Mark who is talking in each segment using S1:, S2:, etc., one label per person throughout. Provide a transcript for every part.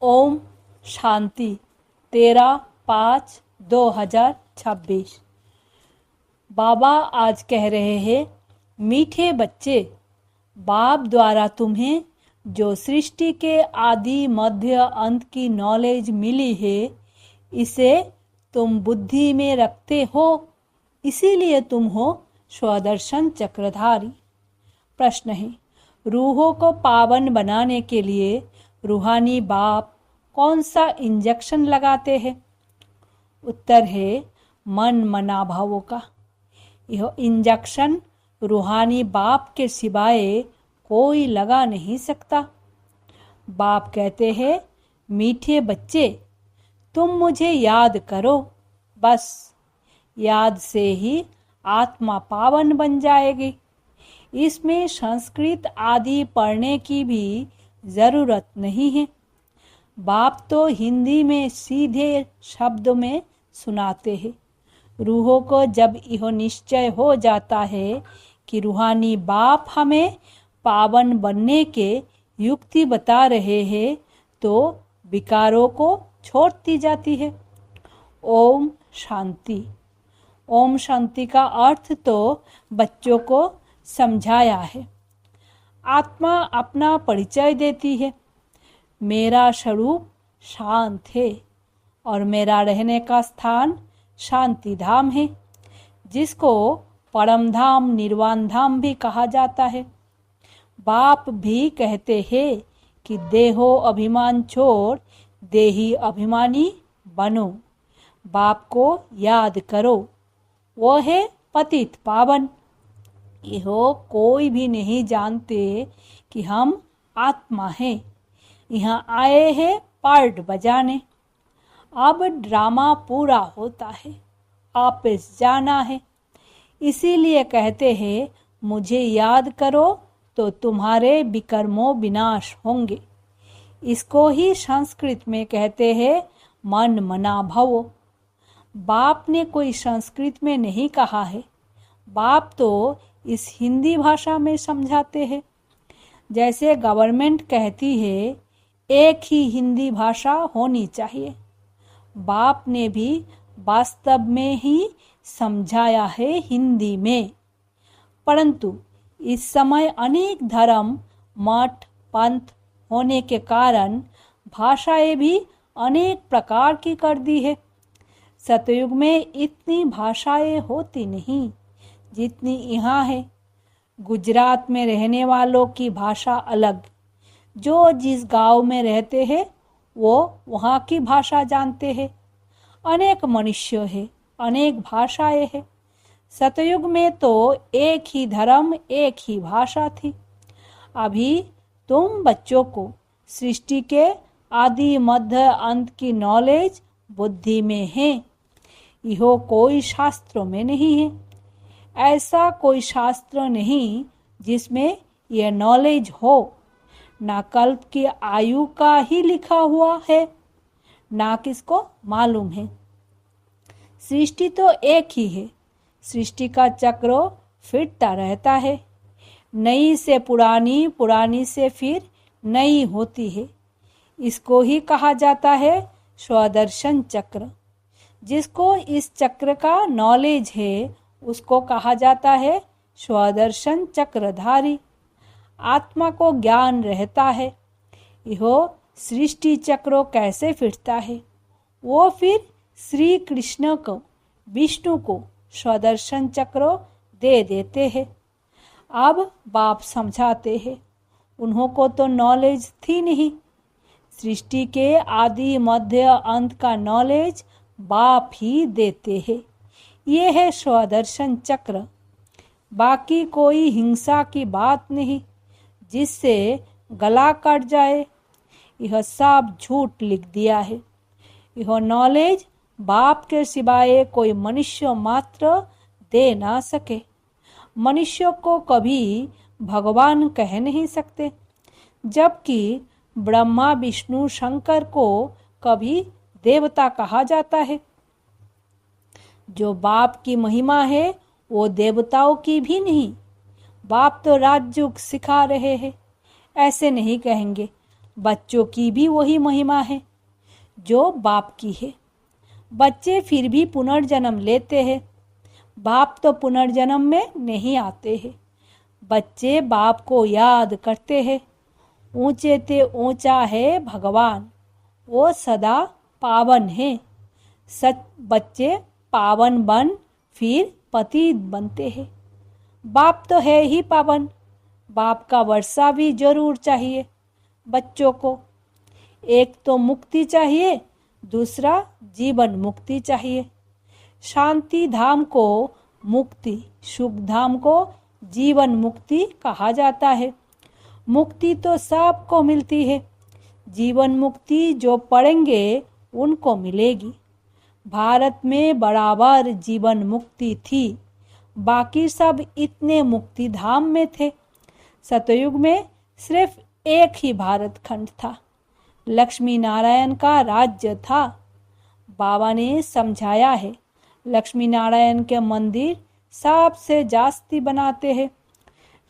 S1: ओम शांति 13/5/2026। बाबा आज कह रहे हैं, मीठे बच्चे, बाप द्वारा तुम्हें जो सृष्टि के आदि मध्य अंत की नॉलेज मिली है, इसे तुम बुद्धि में रखते हो, इसीलिए तुम हो स्वदर्शन चक्रधारी। प्रश्न है, रूहों को पावन बनाने के लिए रूहानी बाप कौन सा इंजेक्शन लगाते हैं? उत्तर है मन मना भावों का। यह इंजेक्शन रूहानी बाप के सिवाय कोई लगा नहीं सकता। बाप कहते हैं, मीठे बच्चे, तुम मुझे याद करो, बस याद से ही आत्मा पावन बन जाएगी। इसमें संस्कृत आदि पढ़ने की भी जरूरत नहीं है। बाप तो हिंदी में सीधे शब्दों में सुनाते हैं। रूहों को जब यह निश्चय हो जाता है कि रूहानी बाप हमें पावन बनने के युक्ति बता रहे हैं, तो विकारों को छोड़ती जाती है। ओम शांति। ओम शांति का अर्थ तो बच्चों को समझाया है। आत्मा अपना परिचय देती है। मेरा स्वरूप शांत है और मेरा रहने का स्थान शांति धाम है, जिसको परम धाम निर्वाण धाम भी कहा जाता है। बाप भी कहते हैं कि देहो अभिमान छोड़ देही अभिमानी बनो। बाप को याद करो, वो है पतित पावन। यह कोई भी नहीं जानते कि हम आत्मा हैं। यहाँ आए हैं पार्ट बजाने। अब ड्रामा पूरा होता है, वापस जाना है। इसीलिए कहते हैं, मुझे याद करो तो तुम्हारे विकर्मों विनाश होंगे। इसको ही संस्कृत में कहते हैं मन मना भवो। बाप ने कोई संस्कृत में नहीं कहा है। बाप तो इस हिंदी भाषा में समझाते हैं। जैसे गवर्नमेंट कहती है एक ही हिंदी भाषा होनी चाहिए, बाप ने भी वास्तव में ही समझाया है हिंदी में। परंतु इस समय अनेक धर्म मठ पंथ होने के कारण भाषाएं भी अनेक प्रकार की कर दी है। सतयुग में इतनी भाषाएं होती नहीं जितनी यहाँ है। गुजरात में रहने वालों की भाषा अलग। जो जिस गांव में रहते हैं वो वहाँ की भाषा जानते हैं। अनेक मनुष्य है, अनेक भाषाएं हैं। सतयुग में तो एक ही धर्म एक ही भाषा थी। अभी तुम बच्चों को सृष्टि के आदि मध्य अंत की नॉलेज बुद्धि में है। यह कोई शास्त्रों में नहीं है। ऐसा कोई शास्त्र नहीं जिसमें यह नॉलेज हो। ना कल्प की आयु का ही लिखा हुआ है, ना किसको मालूम है। सृष्टि तो एक ही है। सृष्टि का चक्र फिरता रहता है। नई से पुरानी, पुरानी से फिर नई होती है। इसको ही कहा जाता है स्वदर्शन चक्र। जिसको इस चक्र का नॉलेज है उसको कहा जाता है स्वदर्शन चक्रधारी। आत्मा को ज्ञान रहता है यह सृष्टि चक्र कैसे फिरता है। वो फिर श्री कृष्ण को, विष्णु को स्वदर्शन चक्र दे देते हैं। अब बाप समझाते हैं, उन्हों को तो नॉलेज थी नहीं। सृष्टि के आदि मध्य अंत का नॉलेज बाप ही देते हैं। ये है स्वदर्शन चक्र। बाकी कोई हिंसा की बात नहीं जिससे गला कट जाए। यह सब झूठ लिख दिया है। यह नॉलेज बाप के सिवाय कोई मनुष्य मात्र दे ना सके। मनुष्य को कभी भगवान कह नहीं सकते, जबकि ब्रह्मा विष्णु शंकर को कभी देवता कहा जाता है। जो बाप की महिमा है वो देवताओं की भी नहीं। बाप तो राजयोग सिखा रहे हैं, ऐसे नहीं कहेंगे बच्चों की भी वही महिमा है जो बाप की है। बच्चे फिर भी पुनर्जन्म लेते हैं, बाप तो पुनर्जन्म में नहीं आते हैं। बच्चे बाप को याद करते हैं। ऊंचे ते ऊंचा है भगवान, वो सदा पावन है। सच बच्चे पावन बन फिर पतित बनते हैं। बाप तो है ही पावन, बाप का वर्षा भी जरूर चाहिए बच्चों को। एक तो मुक्ति चाहिए, दूसरा जीवन मुक्ति चाहिए। शांति धाम को मुक्ति, सुख धाम को जीवन मुक्ति कहा जाता है। मुक्ति तो सबको मिलती है, जीवन मुक्ति जो पढ़ेंगे उनको मिलेगी। भारत में बराबर जीवन मुक्ति थी, बाकी सब इतने मुक्ति धाम में थे। सतयुग में सिर्फ एक ही भारत खंड था, लक्ष्मी नारायण का राज्य था। बाबा ने समझाया है, लक्ष्मी नारायण के मंदिर सबसे जास्ती बनाते हैं।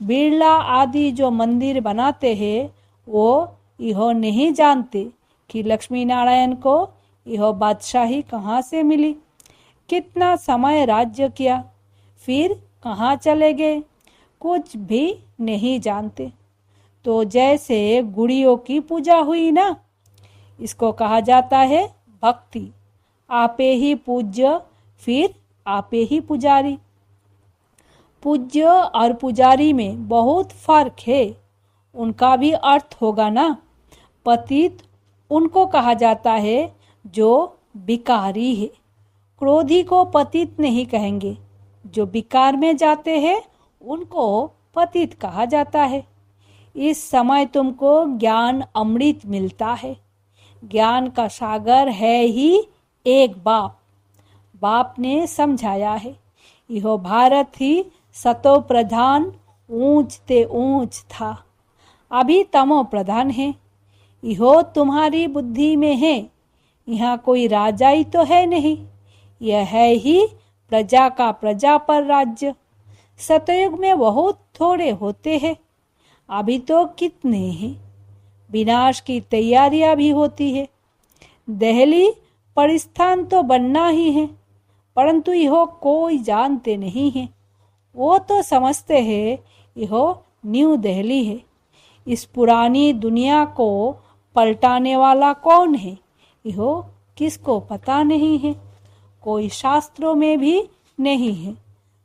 S1: बिरला आदि जो मंदिर बनाते हैं वो यह नहीं जानते कि लक्ष्मी नारायण को यह बादशाही कहाँ से मिली, कितना समय राज्य किया, फिर कहाँ चले गए, कुछ भी नहीं जानते। तो जैसे गुड़ियों की पूजा हुई ना, इसको कहा जाता है भक्ति। आपे ही पूज्य फिर आपे ही पुजारी। पूज्य और पुजारी में बहुत फर्क है, उनका भी अर्थ होगा ना। पतित उनको कहा जाता है जो विकारी है। क्रोधी को पतित नहीं कहेंगे, जो विकार में जाते हैं उनको पतित कहा जाता है। इस समय तुमको ज्ञान अमृत मिलता है। ज्ञान का सागर है ही एक बाप। बाप ने समझाया है, यह भारत ही सतो प्रधान ऊंच ते ऊंच था, अभी तमो प्रधान है। यह तुम्हारी बुद्धि में है, यहाँ कोई राजाई तो है नहीं, यह है ही प्रजा का प्रजा पर राज्य। सतयुग में बहुत थोड़े होते हैं, अभी तो कितने हैं। विनाश की तैयारियां भी होती है। दिल्ली परिस्थान तो बनना ही है, परंतु यह कोई जानते नहीं है। वो तो समझते हैं यह न्यू दिल्ली है। इस पुरानी दुनिया को पलटाने वाला कौन है, यह किसको पता नहीं है। कोई शास्त्रों में भी नहीं है।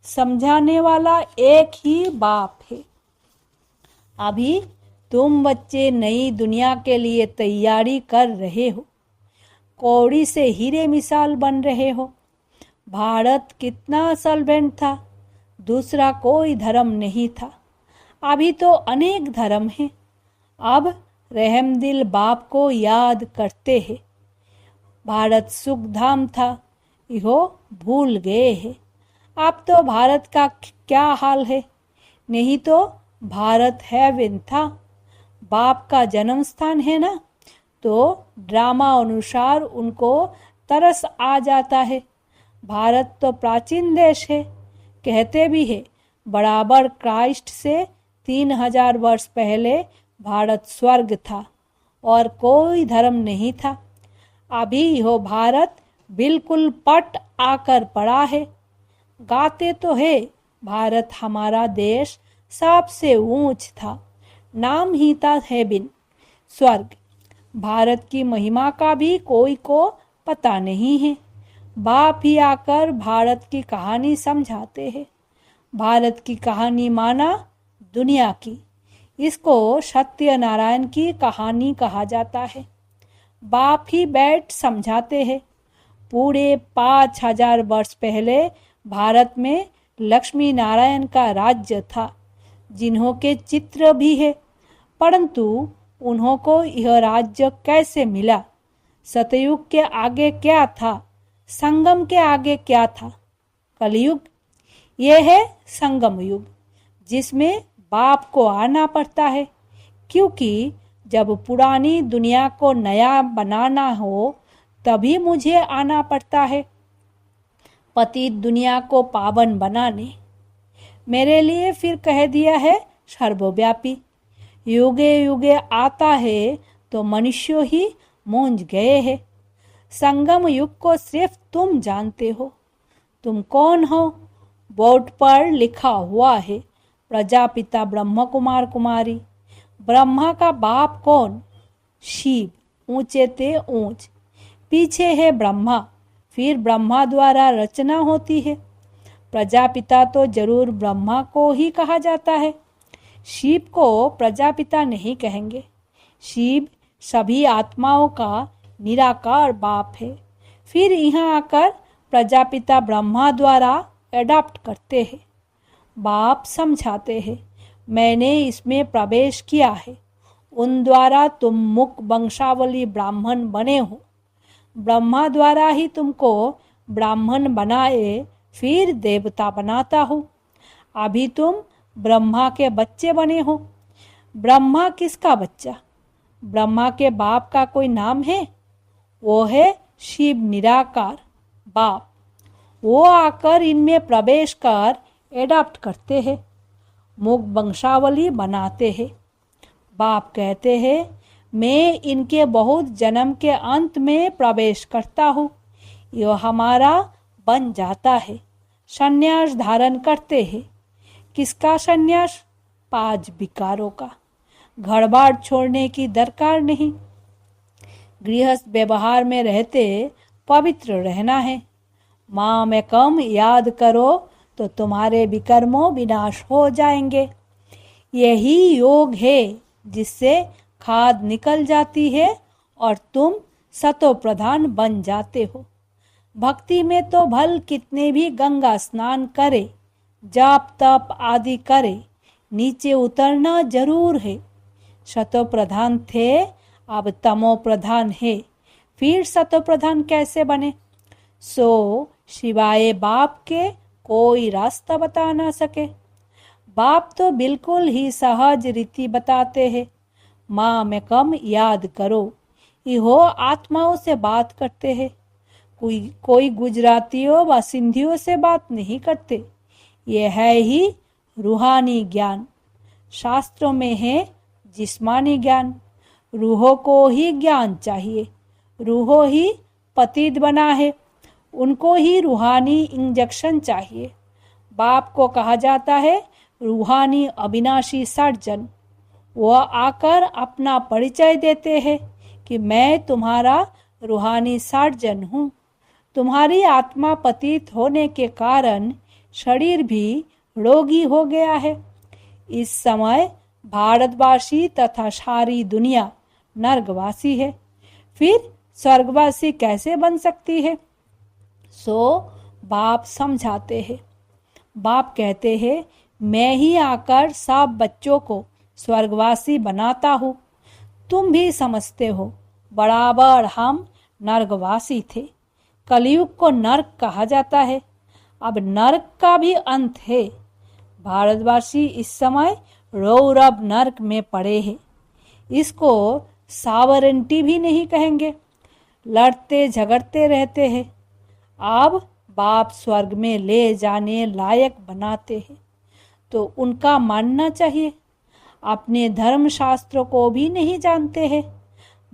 S1: समझाने वाला एक ही बाप है। अभी तुम बच्चे नई दुनिया के लिए तैयारी कर रहे हो, कौड़ी से हीरे मिसाल बन रहे हो। भारत कितना सॉल्वेंट था, दूसरा कोई धर्म नहीं था। अभी तो अनेक धर्म हैं। अब रहमदिल बाप को याद करते हैं। भारत सुख धाम था, यह भूल गए हैं। अब तो भारत का क्या हाल है, नहीं तो भारत हेवन था। बाप का जन्म स्थान है ना, तो ड्रामा अनुसार उनको तरस आ जाता है। भारत तो प्राचीन देश है, कहते भी है बराबर क्राइस्ट से 3000 वर्ष पहले भारत स्वर्ग था और कोई धर्म नहीं था। अभी यह भारत बिल्कुल पट आकर पड़ा है। गाते तो है भारत हमारा देश सबसे ऊंच था, नाम ही था हेवन, स्वर्ग। भारत की महिमा का भी कोई को पता नहीं है। बाप ही आकर भारत की कहानी समझाते हैं। भारत की कहानी माना दुनिया की, इसको सत्यनारायण की कहानी कहा जाता है। बाप ही बैठ समझाते हैं। पूरे 5000 वर्ष पहले भारत में लक्ष्मी नारायण का राज्य था, जिन्हों के चित्र भी है, परंतु उन्हों को यह राज्य कैसे मिला? सतयुग के आगे क्या था, संगम के आगे क्या था? कलयुग, यह है संगम युग, जिसमें बाप को आना पड़ता है। क्योंकि जब पुरानी दुनिया को नया बनाना हो तभी मुझे आना पड़ता है, पतित दुनिया को पावन बनाने। मेरे लिए फिर कह दिया है सर्वव्यापी। युगे युगे आता है तो मनुष्य ही मूंझ गए हैं। संगम युग को सिर्फ तुम जानते हो। तुम कौन हो? बोर्ड पर लिखा हुआ है प्रजापिता ब्रह्म कुमार कुमारी। ब्रह्मा का बाप कौन? शिव, ऊंचे ते ऊंच। पीछे है ब्रह्मा, फिर ब्रह्मा द्वारा रचना होती है। प्रजापिता तो जरूर ब्रह्मा को ही कहा जाता है। शिव को प्रजापिता नहीं कहेंगे। शिव सभी आत्माओं का निराकार बाप है। फिर यहाँ आकर प्रजापिता ब्रह्मा द्वारा एडॉप्ट करते हैं। बाप समझाते हैं, मैंने इसमें प्रवेश किया है, उन द्वारा तुम मुख वंशावली ब्राह्मण बने हो। ब्रह्मा द्वारा ही तुमको ब्राह्मण बनाए, फिर देवता बनाता हूँ। अभी तुम ब्रह्मा के बच्चे बने हो। ब्रह्मा किसका बच्चा? ब्रह्मा के बाप का कोई नाम है? वो है शिव निराकार बाप। वो आकर इनमें प्रवेश कर एडॉप्ट करते हैं, मुख वंशावली बनाते हैं। बाप कहते हैं, मैं इनके बहुत जन्म के अंत में प्रवेश करता हूँ। यह हमारा बन जाता है। संन्यास धारण करते हैं। किसका संन्यास? 5 विकारों का। घरबार छोड़ने की दरकार नहीं। गृहस्थ व्यवहार में रहते पवित्र रहना है। माँ में कम याद करो तो तुम्हारे विकर्मों विनाश हो जाएंगे। यही योग है जिससे खाद निकल जाती है और तुम सतो प्रधान बन जाते हो। भक्ति में तो भल कितने भी गंगा स्नान करे, जाप तप आदि करे, नीचे उतरना जरूर है। सतो प्रधान थे, अब तमो प्रधान है। फिर सतो प्रधान कैसे बने? सो सिवाय बाप के कोई रास्ता बता ना सके। बाप तो बिल्कुल ही सहज रीति बताते हैं। माँ में कम याद करो। इहो आत्माओं से बात करते हैं। कोई गुजरातियों व सिंधियों से बात नहीं करते। ये है ही रूहानी ज्ञान। शास्त्रों में है जिस्मानी ज्ञान। रूहों को ही ज्ञान चाहिए। रूहों ही पतित बना है, उनको ही रूहानी इंजेक्शन चाहिए। बाप को कहा जाता है रूहानी अविनाशी सर्जन। वह आकर अपना परिचय देते हैं कि मैं तुम्हारा रूहानी सर्जन हूँ। तुम्हारी आत्मा पतित होने के कारण शरीर भी रोगी हो गया है। इस समय भारतवासी तथा सारी दुनिया नर्कवासी है। फिर स्वर्गवासी कैसे बन सकती है? सो बाप समझाते हैं। बाप कहते हैं, मैं ही आकर सब बच्चों को स्वर्गवासी बनाता हूँ। तुम भी समझते हो बराबर हम नर्कवासी थे। कलयुग को नर्क कहा जाता है। अब नर्क का भी अंत है। भारतवासी इस समय रौरव नर्क में पड़े हैं। इसको सावरेंटी भी नहीं कहेंगे। लड़ते झगड़ते रहते हैं। अब बाप स्वर्ग में ले जाने लायक बनाते हैं तो उनका मानना चाहिए। अपने धर्म शास्त्रों को भी नहीं जानते हैं,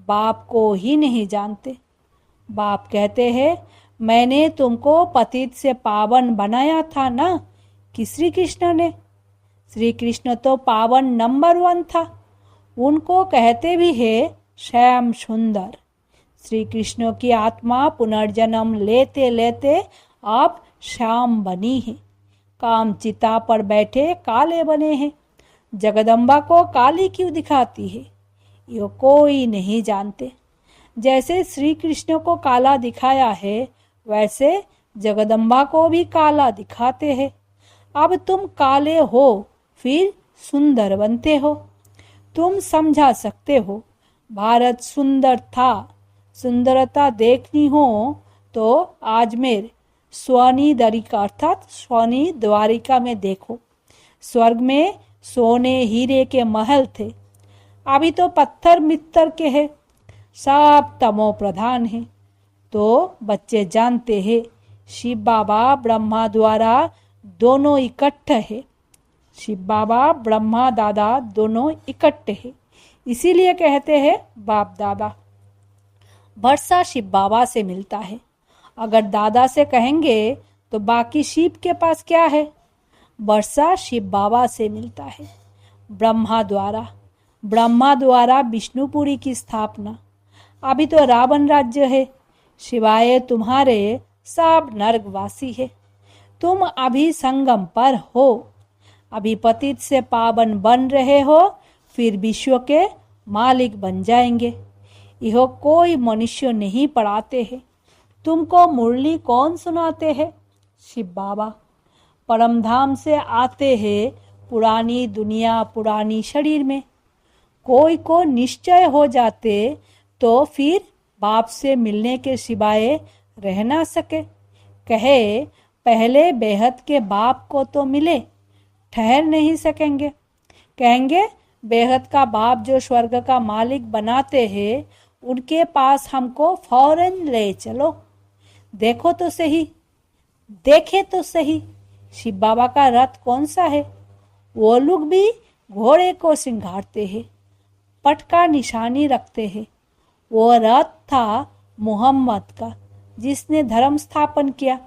S1: बाप को ही नहीं जानते। बाप कहते हैं, मैंने तुमको पतित से पावन बनाया था ना कि श्री कृष्ण ने। श्री कृष्ण तो पावन नंबर 1 था। उनको कहते भी है श्याम सुंदर। श्री कृष्ण की आत्मा पुनर्जन्म लेते लेते अब श्याम बनी है। काम चिता पर बैठे काले बने हैं। जगदम्बा को काली क्यों दिखाती है? ये कोई नहीं जानते। जैसे श्री कृष्ण को काला दिखाया है, वैसे जगदम्बा को भी काला दिखाते हैं। अब तुम काले हो, फिर सुंदर बनते हो। तुम समझा सकते हो भारत सुंदर था। सुंदरता देखनी हो तो आजमेर स्वनी द्वारिका अर्थात स्वनी द्वारिका में देखो। स्वर्ग में सोने हीरे के महल थे, अभी तो पत्थर मित्तर के हैं। सब तमो प्रधान है। तो बच्चे जानते हैं शिव बाबा ब्रह्मा द्वारा दोनों इकट्ठे है। शिव बाबा ब्रह्मा दादा दोनों इकट्ठे हैं। इसीलिए कहते हैं बाप दादा। वर्षा शिव बाबा से मिलता है। अगर दादा से कहेंगे तो बाकी शिव के पास क्या है? वर्षा शिव बाबा से मिलता है। ब्रह्मा द्वारा विष्णुपुरी की स्थापना। अभी तो रावण राज्य है, शिवाय तुम्हारे सब नरकवासी है। तुम अभी संगम पर हो, अभी पतित से पावन बन रहे हो, फिर विश्व के मालिक बन जाएंगे। यह कोई मनुष्य नहीं पढ़ाते हैं। तुमको मुरली कौन सुनाते हैं? शिव बाबा। परमधाम से आते हैं, पुरानी दुनिया पुरानी शरीर में। कोई को निश्चय हो जाते तो फिर बाप से मिलने के सिवाय रह ना सके। कहे पहले बेहद के बाप को तो मिले, ठहर नहीं सकेंगे। कहेंगे बेहद का बाप जो स्वर्ग का मालिक बनाते हैं, उनके पास हमको फौरन ले चलो। देखो तो सही, देखे तो सही, शिव बाबा का रथ कौन सा है? वो लोग भी घोड़े को सिंगारते हैं, पटका निशानी रखते हैं। वो रथ था मोहम्मद का, जिसने धर्म स्थापन किया।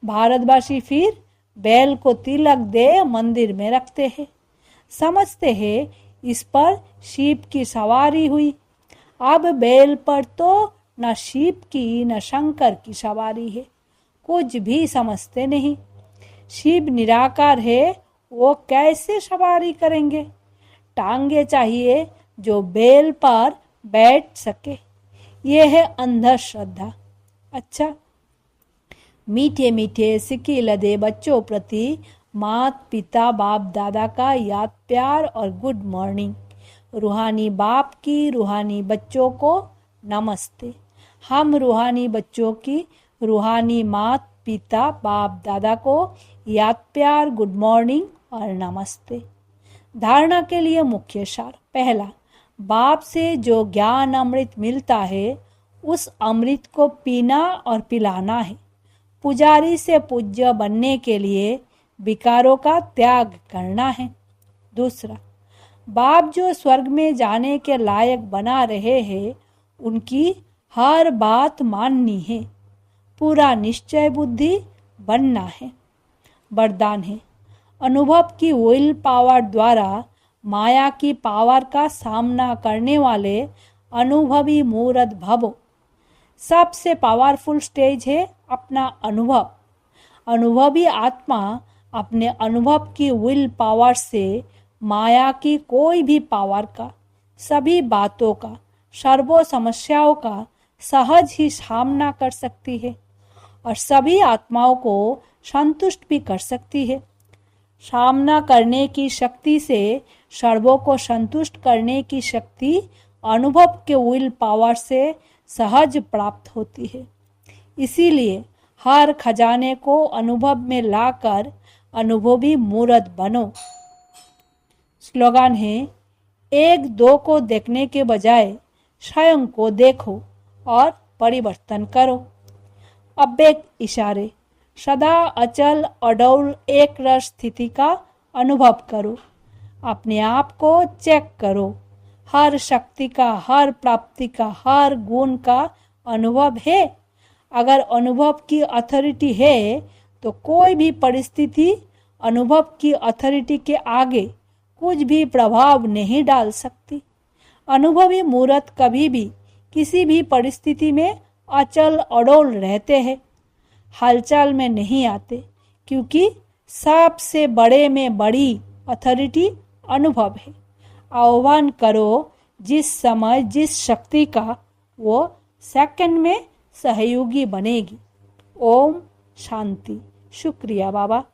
S1: भारतवासी फिर बैल को तिलक दे मंदिर में रखते हैं, समझते हैं इस पर शिव की सवारी हुई। अब बैल पर तो न शिव की न शंकर की सवारी है, कुछ भी समझते नहीं। शिव निराकार है, वो कैसे सवारी करेंगे? टांगे चाहिए जो बैल पर बैठ सके। ये है अंधश्रद्धा। अच्छा, मीठे मीठे सिक्के लदे बच्चों प्रति मात पिता बाप दादा का याद प्यार और गुड मॉर्निंग। रूहानी बाप की रूहानी बच्चों को नमस्ते। हम रूहानी बच्चों की रूहानी मात पिता बाप दादा को याद प्यार गुड मॉर्निंग और नमस्ते। धारणा के लिए मुख्य सार। पहला, बाप से जो ज्ञान अमृत मिलता है, उस अमृत को पीना और पिलाना है। पुजारी से पूज्य बनने के लिए विकारों का त्याग करना है। दूसरा, बाप जो स्वर्ग में जाने के लायक बना रहे हैं, उनकी हर बात माननी है। पूरा निश्चय बुद्धि बनना है। वरदान है, अनुभव की विल पावर द्वारा माया की पावर का सामना करने वाले अनुभवी मूर्त भवो। सबसे पावरफुल स्टेज है अपना अनुभव। अनुभवी आत्मा अपने अनुभव की विल पावर से माया की कोई भी पावर का, सभी बातों का, सर्वो समस्याओं का सहज ही सामना कर सकती है और सभी आत्माओं को संतुष्ट भी कर सकती है। सामना करने की शक्ति से सर्वों को संतुष्ट करने की शक्ति अनुभव के विल पावर से सहज प्राप्त होती है। इसीलिए हर खजाने को अनुभव में लाकर अनुभवी मूर्त बनो। स्लोगन है, एक दो को देखने के बजाय स्वयं को देखो और परिवर्तन करो। अव्यक्त इशारे। सदा अचल अडौल एक रस स्थिति का अनुभव करो। अपने आप को चेक करो। हर शक्ति का, हर प्राप्ति का, हर गुण का अनुभव है। अगर अनुभव की अथॉरिटी है तो कोई भी परिस्थिति अनुभव की अथॉरिटी के आगे कुछ भी प्रभाव नहीं डाल सकती। अनुभवी मूर्त कभी भी किसी भी परिस्थिति में अचल अडोल रहते हैं, हलचल में नहीं आते, क्योंकि सबसे बड़े में बड़ी अथॉरिटी अनुभव है। आह्वान करो जिस समय जिस शक्ति का, वो सेकंड में सहयोगी बनेगी। ओम शांति। शुक्रिया बाबा।